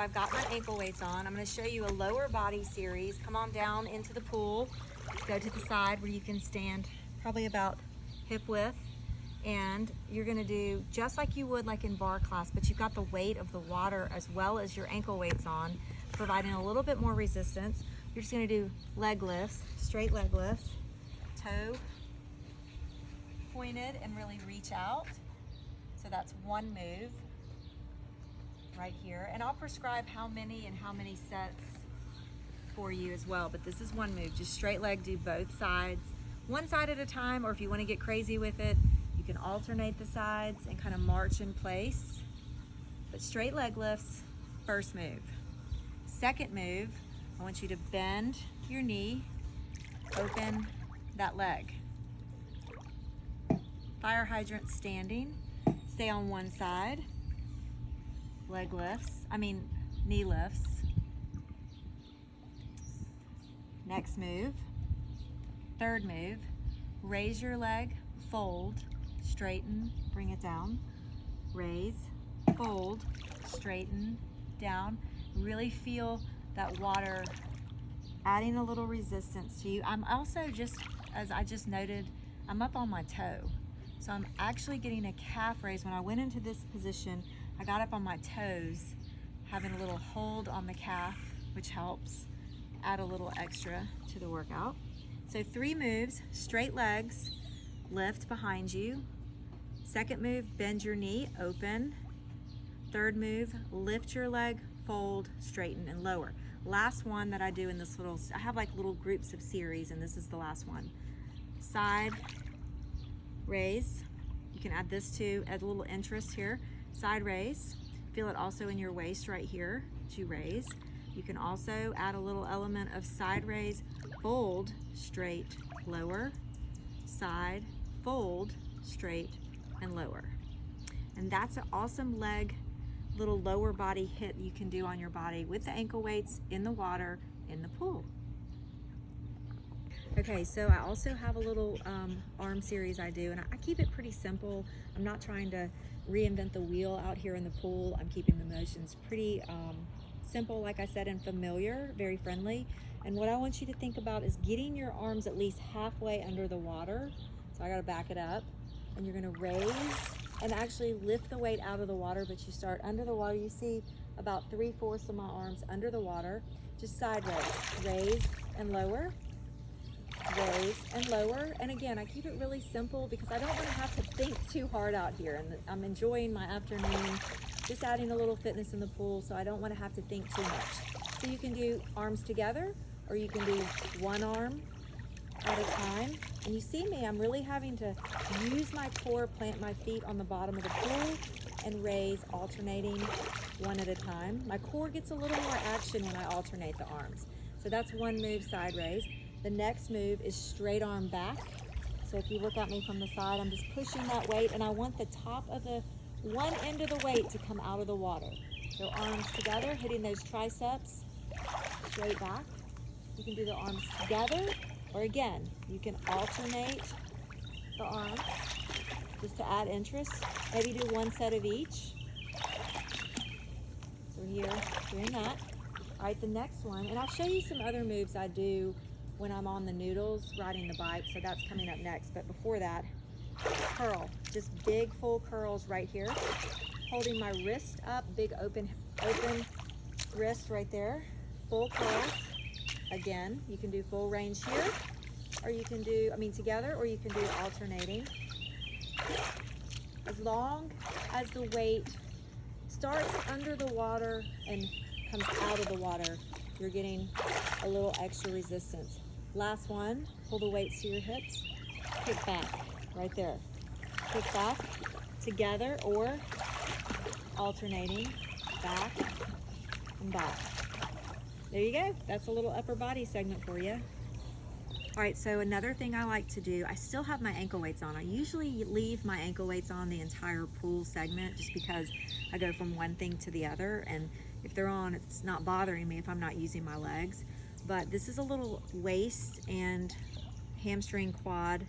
I've got my ankle weights on. I'm going to show you a lower body series. Come on down into the pool. Go to the side where you can stand probably about hip width. And you're going to do just like you would like in bar class, but you've got the weight of the water as well as your ankle weights on, providing a little bit more resistance. You're just going to do leg lifts, straight leg lifts, toe pointed and really reach out. So that's one move right here. And I'll prescribe how many and how many sets for you as well. But this is one move, just straight leg, do both sides, one side at a time, or if you want to get crazy with it, you can alternate the sides and kind of march in place. But straight leg lifts, first move. Second move, I want you to bend your knee, open that leg. Fire hydrant standing, stay on one side. Leg lifts, knee lifts. Next move, third move, raise your leg, fold, straighten, bring it down, raise, fold, straighten, down. Really feel that water adding a little resistance to you. I'm also as I just noted, I'm up on my toe. So I'm actually getting a calf raise. When I went into this position, I got up on my toes, having a little hold on the calf, which helps add a little extra to the workout. So 3 moves, straight legs, lift behind you. Second move, bend your knee, open. Third move, lift your leg, fold, straighten, and lower. Last one that I do in this I have like little groups of series, and this is the last one. Side, raise. You can add this to add a little interest here. Side raise. Feel it also in your waist right here to raise. You can also add a little element of side raise, fold, straight, lower, side, fold, straight, and lower. And that's an awesome leg, little lower body hit you can do on your body with the ankle weights in the water in the pool. Okay, so I also have a little arm series I do, and I keep it pretty simple. I'm not trying to reinvent the wheel out here in the pool. I'm keeping the motions pretty simple, like I said, and familiar, very friendly. And what I want you to think about is getting your arms at least halfway under the water. So I gotta back it up, and you're gonna raise and actually lift the weight out of the water, but you start under the water. You see about 3/4 of my arms under the water. Just side raise and lower. Raise and lower. And again, I keep it really simple because I don't want to have to think too hard out here, and I'm enjoying my afternoon, just adding a little fitness in the pool, so I don't want to have to think too much. So you can do arms together, or you can do one arm at a time. And you see me, I'm really having to use my core, plant my feet on the bottom of the pool, and raise, alternating one at a time. My core gets a little more action when I alternate the arms. So that's one move, side raise. The next move is straight arm back. So if you look at me from the side, I'm just pushing that weight, and I want the top of the one end of the weight to come out of the water. So arms together, hitting those triceps, straight back. You can do the arms together, or again, you can alternate the arms just to add interest. Maybe do one set of each. So here, doing that. All right, the next one, and I'll show you some other moves I do when I'm on the noodles riding the bike, so that's coming up next. But before that, curl, just big full curls right here, holding my wrist up, big open wrist right there, full curls. Again, you can do full range here, or you can do together, or you can do alternating. As long as the weight starts under the water and comes out of the water, you're getting a little extra resistance. Last one, pull the weights to your hips, kick back, right there. Kick back, together, or alternating, back and back. There you go, that's a little upper body segment for you. All right, so another thing I like to do, I still have my ankle weights on. I usually leave my ankle weights on the entire pool segment just because I go from one thing to the other, and if they're on, it's not bothering me if I'm not using my legs. But this is a little waist and hamstring quad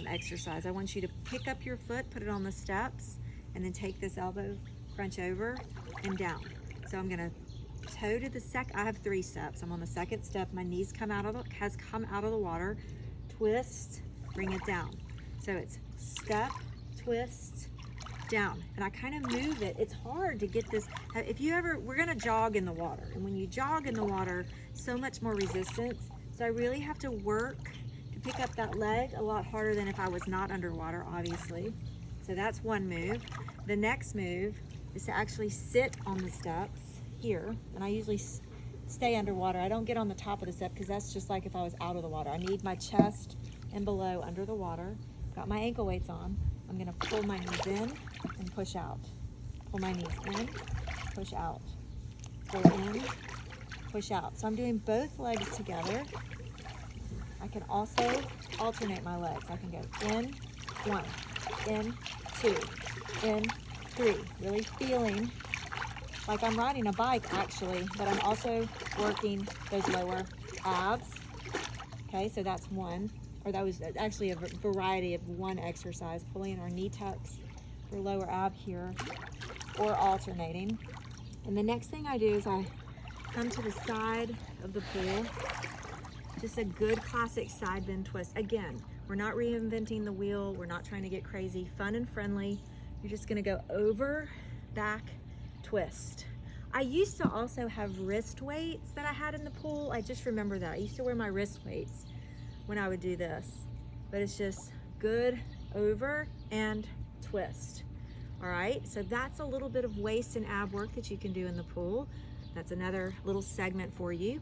exercise. I want you to pick up your foot, put it on the steps, and then take this elbow crunch over and down. So I'm gonna toe to the I have 3 steps. I'm on the 2nd step. My knees has come out of the water. Twist, bring it down. So it's step, twist, down. And I kind of move it. It's hard to get this. If you ever, we're gonna jog in the water. And when you jog in the water, so much more resistance. So I really have to work to pick up that leg a lot harder than if I was not underwater, obviously. So that's one move. The next move is to actually sit on the steps here. And I usually stay underwater. I don't get on the top of the step because that's just like if I was out of the water. I need my chest and below under the water. Got my ankle weights on. I'm gonna pull my knees in and push out. Pull my knees in, push out. Pull in, push out. So I'm doing both legs together. I can also alternate my legs. I can go in, 1, in, 2, in, 3. Really feeling like I'm riding a bike actually, but I'm also working those lower abs. Okay, so that's one, or that was actually a variety of one exercise, pulling our knee tucks for lower ab here, or alternating. And the next thing I do is I come to the side of the pool, just a good classic side bend twist. Again, we're not reinventing the wheel, we're not trying to get crazy, fun and friendly. You're just gonna go over, back, twist. I used to also have wrist weights that I had in the pool. I just remember that. I used to wear my wrist weights when I would do this. But it's just good over and twist. All right, so that's a little bit of waist and ab work that you can do in the pool. That's another little segment for you.